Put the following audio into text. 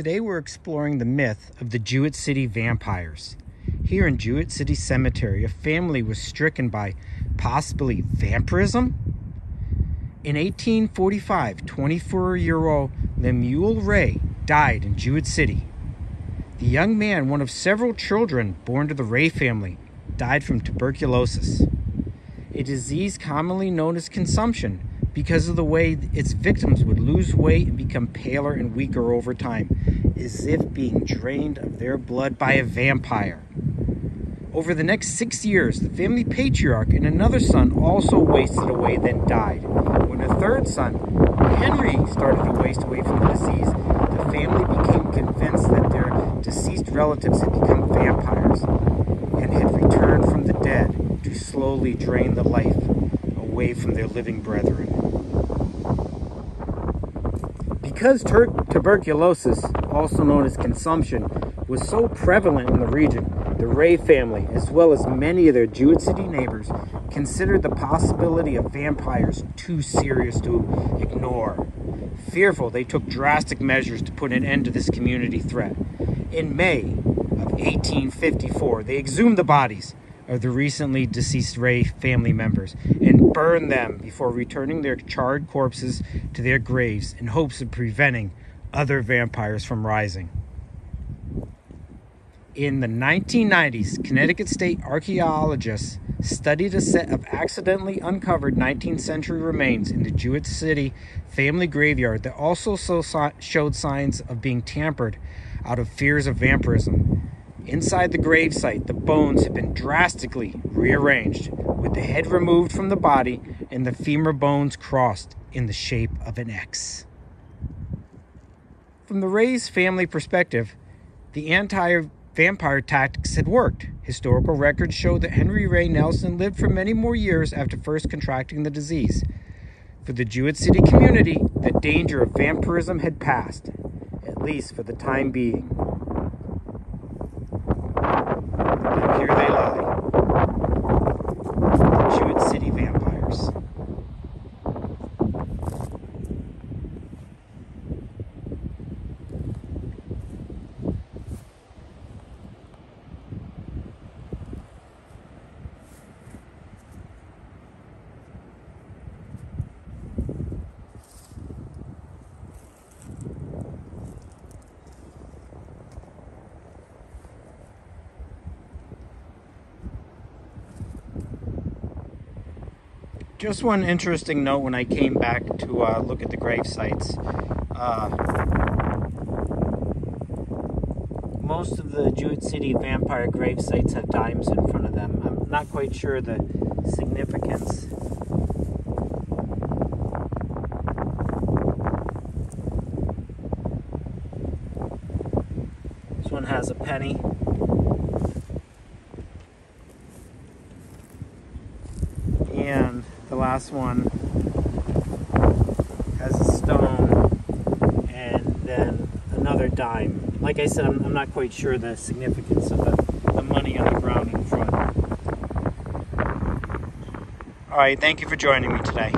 Today we're exploring the myth of the Jewitt City vampires. Here in Jewitt City Cemetery, a family was stricken by possibly vampirism. In 1845, 24-year-old Lemuel Ray died in Jewitt City. The young man, one of several children born to the Ray family, died from tuberculosis, a disease commonly known as consumption because of the way its victims would lose weight and become paler and weaker over time, as if being drained of their blood by a vampire. Over the next 6 years, the family patriarch and another son also wasted away, then died. When a third son, Henry, started to waste away from the disease, the family became convinced that their deceased relatives had become vampires and had returned from the dead to slowly drain the life away from their living brethren. Because tuberculosis, also known as consumption, was so prevalent in the region, the Ray family, as well as many of their Jewitt City neighbors, considered the possibility of vampires too serious to ignore. Fearful, they took drastic measures to put an end to this community threat. In May of 1854, they exhumed the bodies of the recently deceased Ray family members and burned them before returning their charred corpses to their graves in hopes of preventing other vampires from rising. In the 1990s, Connecticut state archaeologists studied a set of accidentally uncovered 19th century remains in the Jewitt City family graveyard that also showed signs of being tampered out of fears of vampirism. Inside the gravesite, the bones have been drastically rearranged, with the head removed from the body and the femur bones crossed in the shape of an X. From the Ray's family perspective, the anti-vampire tactics had worked. Historical records show that Henry Ray Nelson lived for many more years after first contracting the disease. For the Jewitt City community, the danger of vampirism had passed, at least for the time being. And here they lie, the Jewitt City vampires. Just one interesting note when I came back to look at the grave sites. Most of the Jewitt City vampire grave sites have dimes in front of them. I'm not quite sure the significance. This one has a penny. And the last one has a stone and then another dime. Like I said, I'm not quite sure the significance of the money on the ground in front. All right, thank you for joining me today.